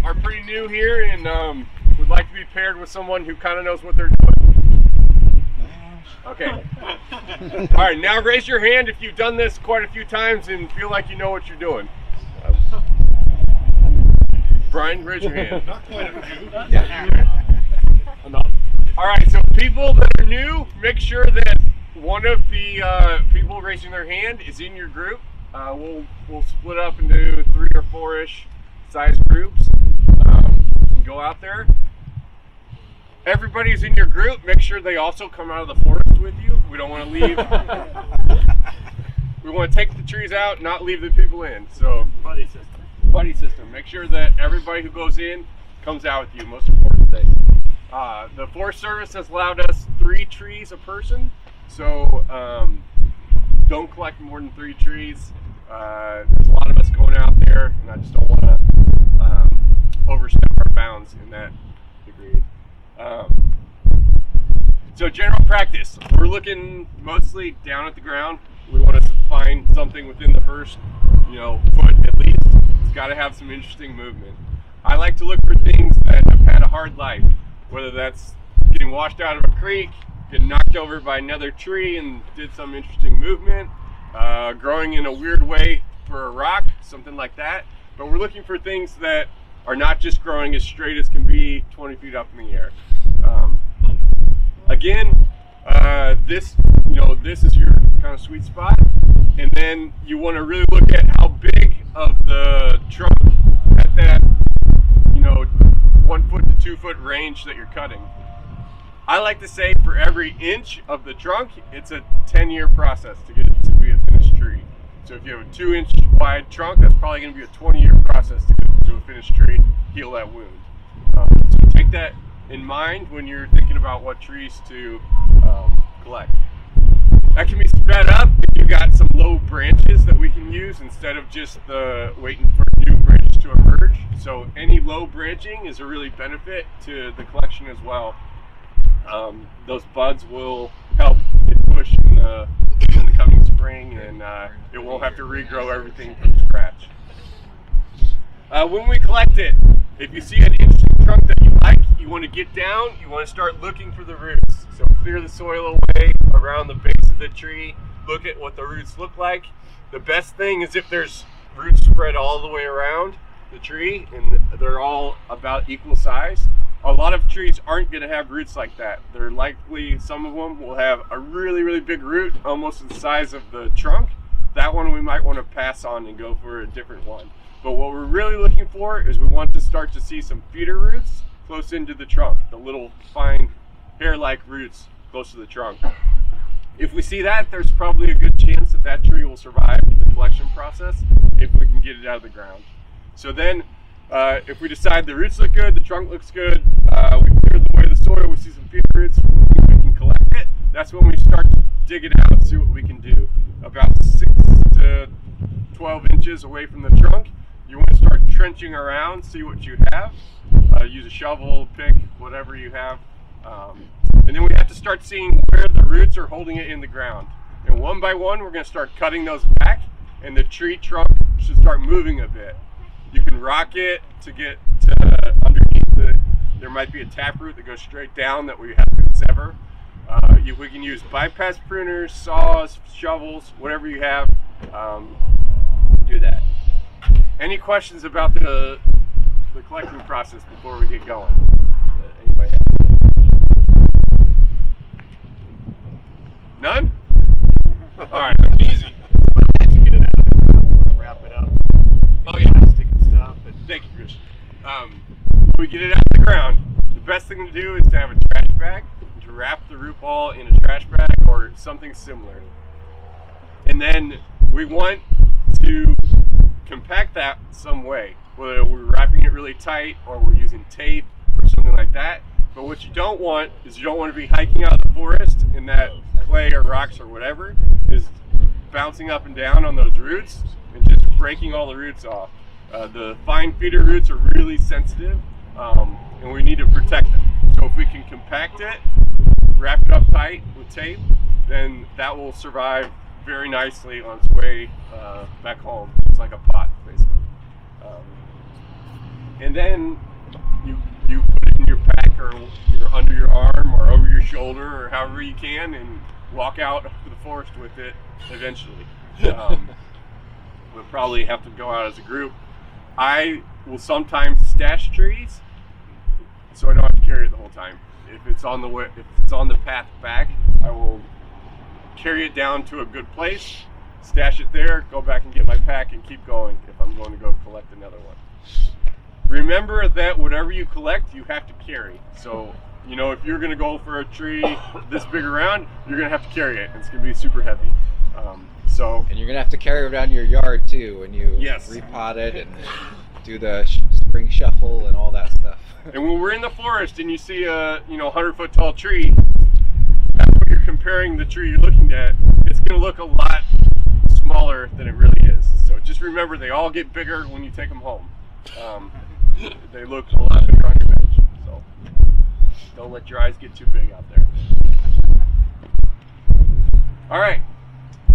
are pretty new here and would like to be paired with someone who kind of knows what they're doing? Okay. All right, now raise your hand if you've done this quite a few times and feel like you know what you're doing. Brian, raise your hand. Not quite a few. Enough. All right, so people that are new, make sure that one of the people raising their hand is in your group. We'll split up into 3 or 4-ish size groups and go out there. Everybody's in your group. Make sure they also come out of the forest with you. We don't want to leave. We want to take the trees out, not leave the people in. So buddy system. Buddy system. Make sure that everybody who goes in comes out with you. Most important thing. The Forest Service has allowed us 3 trees a person. So don't collect more than 3 trees. There's a lot of us going out there, and I just don't want to overstep our bounds in that degree. So general practice, we're looking mostly down at the ground. We want to find something within the first, foot at least. It's got to have some interesting movement. I like to look for things that have had a hard life, whether that's getting washed out of a creek, getting knocked over by another tree and did some interesting movement, growing in a weird way for a rock, something like that. But we're looking for things that are not just growing as straight as can be 20 feet up in the air. Again, this is your kind of sweet spot. And then you want to really look at how big of the trunk at that, 1 foot to 2 foot range that you're cutting. I like to say for every inch of the trunk, it's a 10-year process to get it to be a finished tree. So if you have a 2-inch wide trunk, that's probably going to be a 20-year process to get it to a finished tree, heal that wound. So take that in mind when you're thinking about what trees to collect. That can be sped up if you've got some low branches that we can use instead of just waiting for new branches to emerge. So any low branching is a really benefit to the collection as well. Those buds will help it push in the coming spring, and it won't have to regrow everything from scratch. When we collect it, if you see an interesting trunk that you like, you want to get down, you want to start looking for the roots. So clear the soil away around the base of the tree, look at what the roots look like. The best thing is if there's roots spread all the way around the tree and they're all about equal size. A lot of trees aren't going to have roots like that. They're likely, some of them will have a really, really big root, almost the size of the trunk. That one we might want to pass on and go for a different one. But what we're really looking for is we want to start to see some feeder roots close into the trunk, the little fine hair-like roots close to the trunk. If we see that, there's probably a good chance that that tree will survive the collection process if we can get it out of the ground. So then, if we decide the roots look good, the trunk looks good, we clear away the soil, we see some feeder roots, we can collect it. That's when we start to dig it out and see what we can do. About 6 to 12 inches away from the trunk, you want to start trenching around, see what you have. Use a shovel, pick, whatever you have. And then we have to start seeing where the roots are holding it in the ground. And one by one, we're going to start cutting those back, and the tree trunk should start moving a bit. You can rock it to get to underneath there might be a taproot that goes straight down that we have to sever. We can use bypass pruners, saws, shovels, whatever you have, do that. Any questions about the collecting process before we get going? Anybody have? None? All right, easy. Wrap it up. Oh yeah, sticking stuff. Thank you, Chris. When we get it out of the ground, the best thing to do is to have a trash bag, to wrap the root ball in a trash bag or something similar. And then we want to compact that some way, whether we're wrapping it really tight or we're using tape or something like that. But what you don't want is you don't want to be hiking out of the forest and that clay or rocks or whatever is bouncing up and down on those roots and just breaking all the roots off. The fine feeder roots are really sensitive and we need to protect them. So if we can compact it, wrap it up tight with tape, then that will survive very nicely on its way back home. It's like a pot, basically. and then you put it in your pack or under your arm or over your shoulder or however you can, and walk out of the forest with it eventually. We'll probably have to go out as a group. I will sometimes stash trees, so I don't have to carry it the whole time. If it's on the path back, I will carry it down to a good place, stash it there, go back and get my pack, and keep going if I'm going to go collect another one. Remember that whatever you collect, you have to carry. So, you know, if you're going to go for a tree this big around, you're going to have to carry it. It's going to be super heavy. And you're going to have to carry it around your yard too when you repot it and do the spring shuffle and all that stuff. And when we're in the forest and you see a 100-foot tall tree, that's what you're comparing the tree you're looking at. It's going to look a lot smaller than it really is. So just remember, they all get bigger when you take them home. They look a lot bigger on your bench. So don't let your eyes get too big out there. All right.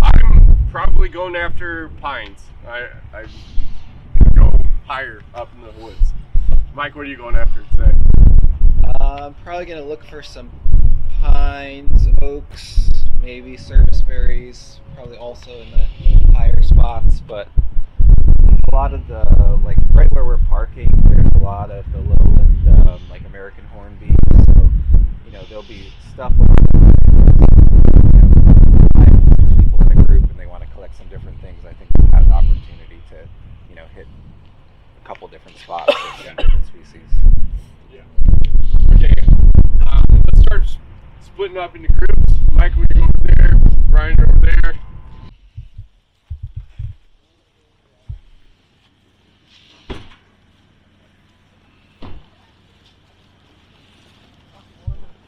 I'm probably going after pines. I go higher up in the woods. Mike, what are you going after today? I'm probably going to look for some pines, oaks, maybe serviceberries, probably also in the higher spots, but a lot of the, like right where we're parking, there's a lot of the lowland, like American hornbeam, so, you know, there'll be stuff with people in a group and they want to collect some different things. I think we'll have an opportunity to, you know, hit a couple different spots with some different species. Yeah. Okay, let's start splitting up into groups. Mike, would you go over there? Brian, over there.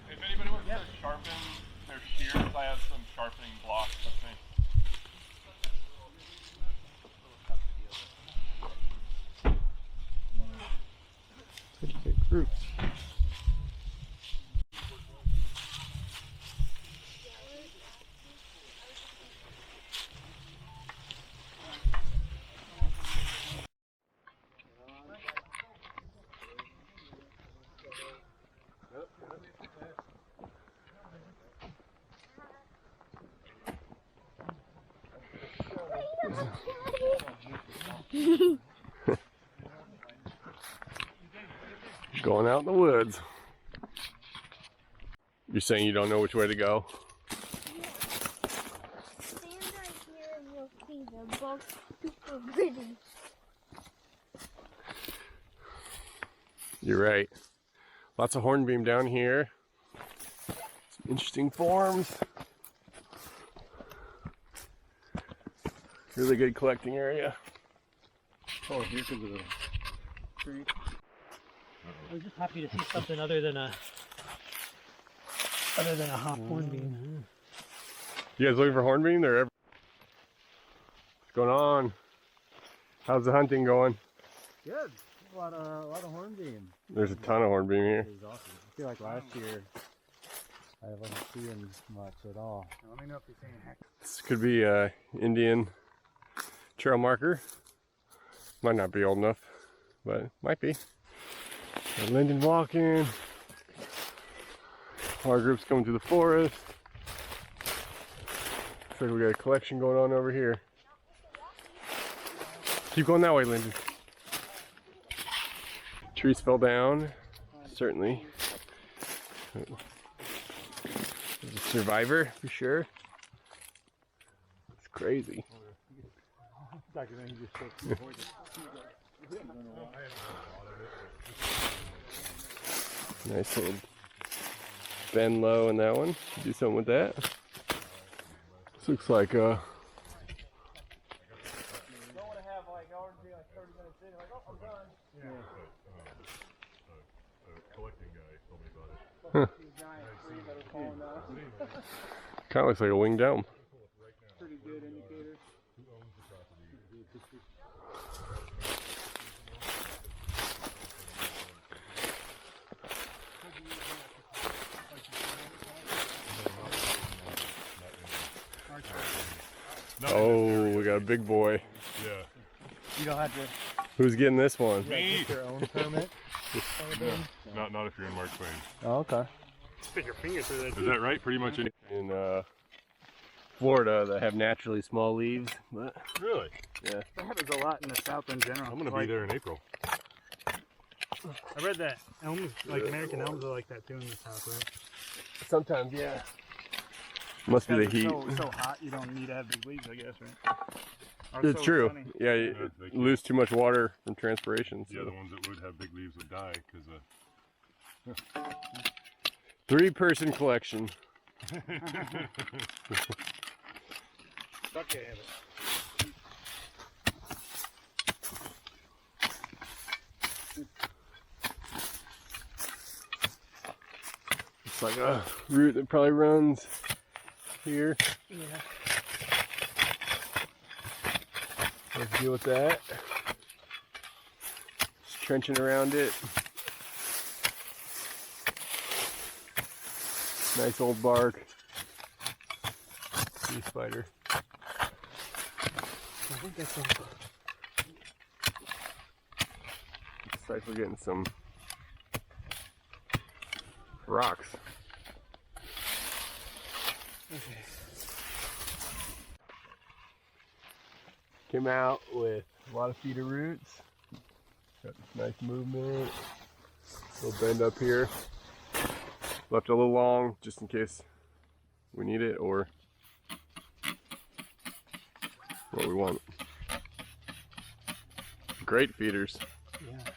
If anybody wants to sharpen their shears, I have some sharpening blocks with me. Pretty good groups. Going out in the woods. You're saying you don't know which way to go? Stand right here and you'll see them both super pretty. You're right. Lots of hornbeam down here. Some interesting forms. Really good collecting area. Oh, here's a little tree. I was just happy to see something other than a hot hornbeam. You guys looking for hornbeam? What's going on? How's the hunting going? Good. A lot of hornbeam. There's a ton of hornbeam here. It was awesome. I feel like last year I wasn't seeing much at all. Let me know if you're seeing heck. This could be a Indian trail marker. Might not be old enough, but might be. Lyndon walking. Our group's coming through the forest. Looks like we got a collection going on over here. Keep going that way, Lyndon. Trees fell down, certainly. There's a survivor, for sure. It's crazy. Nice little bend low in that one. Do something with that. This looks like a... Huh. Kind of looks like a winged elm. Pretty good indicator. Oh, we got a big boy. You don't have to Who's getting this one? Me. Your own permit. Not if you're in Mark Twain. Oh, okay. Stick your finger through that. Is that right? Pretty much In Florida, they have naturally small leaves, but Really? yeah. That happens a lot in the South in general. I'm gonna be Like, there in April. I read that elms, like American elms, are like that too in the South, right? Sometimes, yeah. Must be the Because heat. it's so hot, you don't need to have big leaves, I guess, right? Or It's so true. sunny. Yeah, Yeah, you they lose too much water from transpiration. Yeah, So. the ones that would have big leaves would die because 3-person collection. Lucky I have it. It's like a root that probably runs here. Yeah. Let's deal with that. Just trenching around it. Nice old bark. Sea spider. I think that's some. Looks like we're getting some rocks. Okay. Came out with a lot of feeder roots. Got this nice movement. Little bend up here. Left it a little long just in case we need it or what we want. Great feeders. Yeah.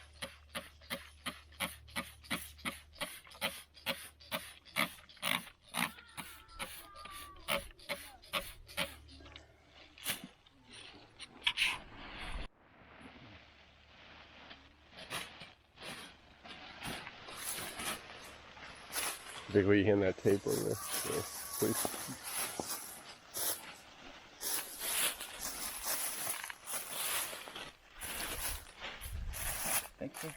Big way you hand that tape over there. Yeah, please. Thanks, sir.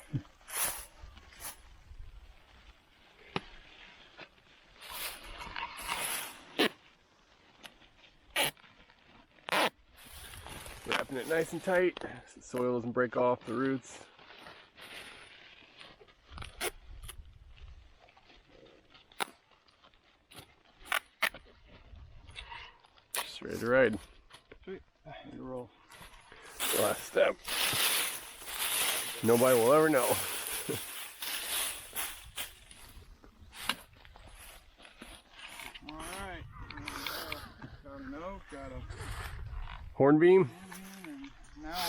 Wrapping it nice and tight so the soil doesn't break off the roots. Just ready to ride. Sweet. You roll. Last step. Nobody will ever know. Alright. Got a note, got a. Hornbeam. Now.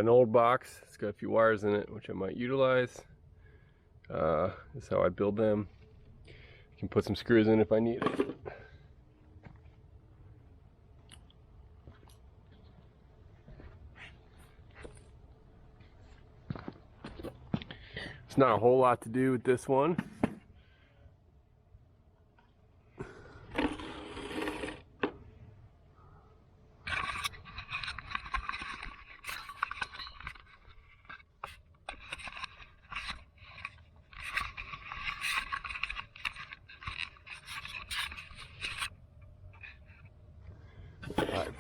an old box. It's got a few wires in it, which I might utilize. This is how I build them. I can put some screws in if I need it. It's not a whole lot to do with this one.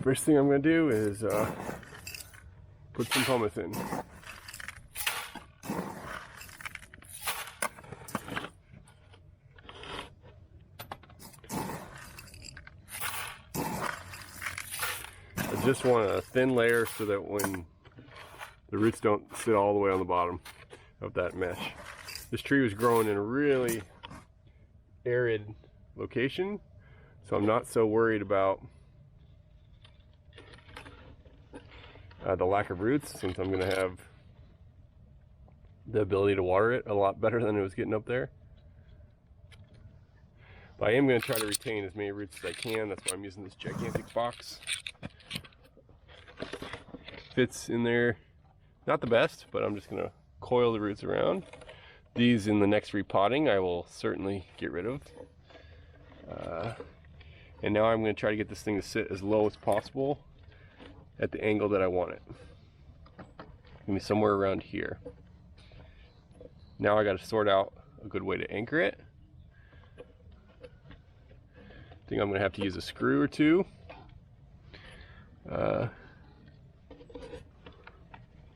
First thing I'm going to do is put some pumice in. I just want a thin layer so that when the roots don't sit all the way on the bottom of that mesh. This tree was growing in a really arid location, so I'm not so worried about the lack of roots, since I'm going to have the ability to water it a lot better than it was getting up there. But I am going to try to retain as many roots as I can. That's why I'm using this gigantic box. Fits in there, not the best, but I'm just going to coil the roots around. These in the next repotting I will certainly get rid of. And now I'm going to try to get this thing to sit as low as possible at the angle that I want it. Give me somewhere around here. Now I got to sort out a good way to anchor it. I think I'm going to have to use a screw or two.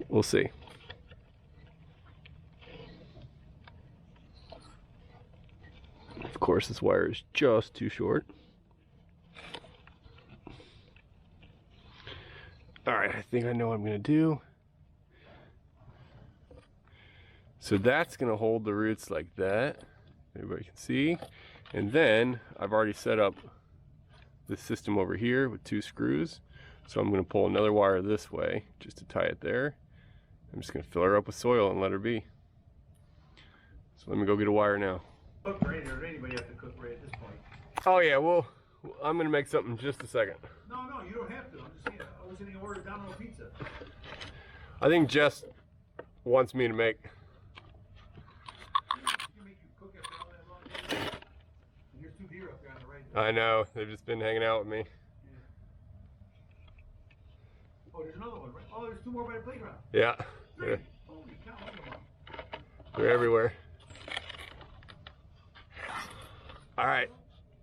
We'll see. Of course, this wire is just too short. Alright, I think I know what I'm going to do. So that's going to hold the roots like that. Everybody can see. And then I've already set up this system over here with 2 screws. So I'm going to pull another wire this way just to tie it there. I'm just going to fill her up with soil and let her be. So let me go get a wire now. Cook ready, or anybody have to cook ready at this point? Oh yeah, well, I'm going to make something in just a second. No, you don't have to. I'm just saying, I was going to order Domino pizza. I think Jess wants me to make. Make you cook after all that long day. And there's 2 deer up there on the right. I know, they've just been hanging out with me. Yeah. Oh, there's another one, right? Oh, there's 2 more by the playground. Yeah, 3. yeah, Holy cow, look at them. they're everywhere. All right,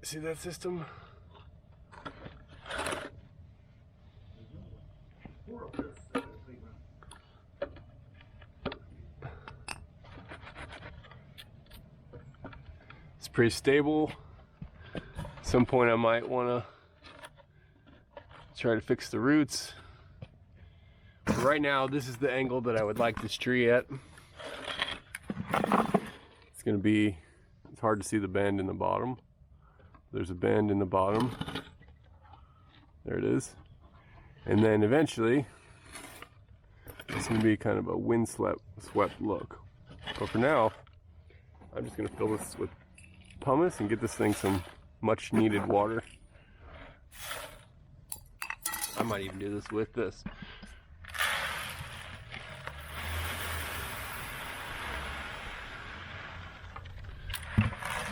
see that system? 4 up there at the playground. It's pretty stable. At some point I might want to try to fix the roots. But right now, this is the angle that I would like this tree at. It's going to be, it's hard to see the bend in the bottom. There's a bend in the bottom. There it is. And then eventually, it's going to be kind of a windswept look. But for now, I'm just going to fill this with pumice and get this thing some much needed water. I might even do this with this.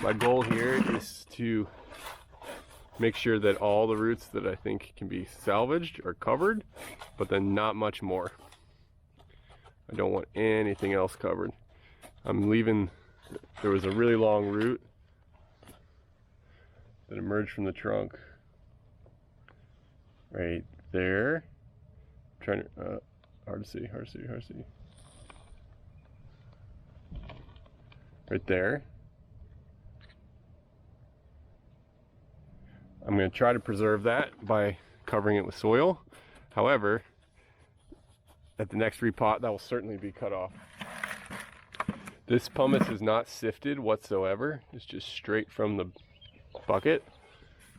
My goal here is to make sure that all the roots that I think can be salvaged are covered, but then not much more. I don't want anything else covered. I'm leaving, there was a really long root that emerged from the trunk right there. I'm trying to, hard to see. Right there. I'm going to try to preserve that by covering it with soil. However, at the next repot, that will certainly be cut off. This pumice is not sifted whatsoever. It's just straight from the bucket.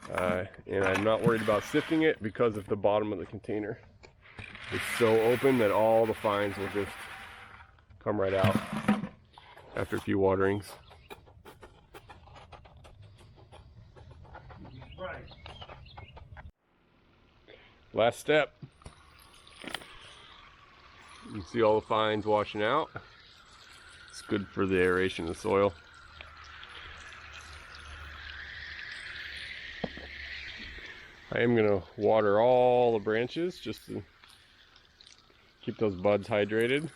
And I'm not worried about sifting it because of the bottom of the container. It's so open that all the fines will just come right out after a few waterings. Right. Last step. You can see all the fines washing out. It's good for the aeration of the soil. I am going to water all the branches just to keep those buds hydrated.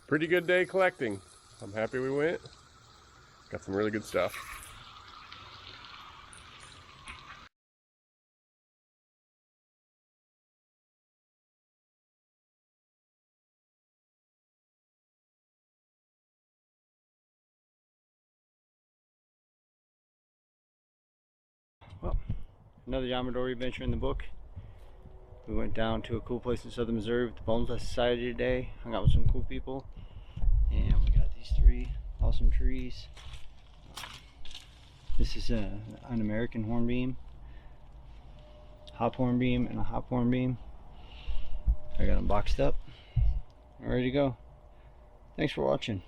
Pretty good day collecting. I'm happy we went. Got some really good stuff. Well, another yamadori adventure in the book. We went down to a cool place in southern Missouri with the Bonsai Society today. Hung out with some cool people. And we got these 3 awesome trees. This is an American hornbeam, hop hornbeam, and a hop hornbeam. I got them boxed up. I'm ready to go. Thanks for watching.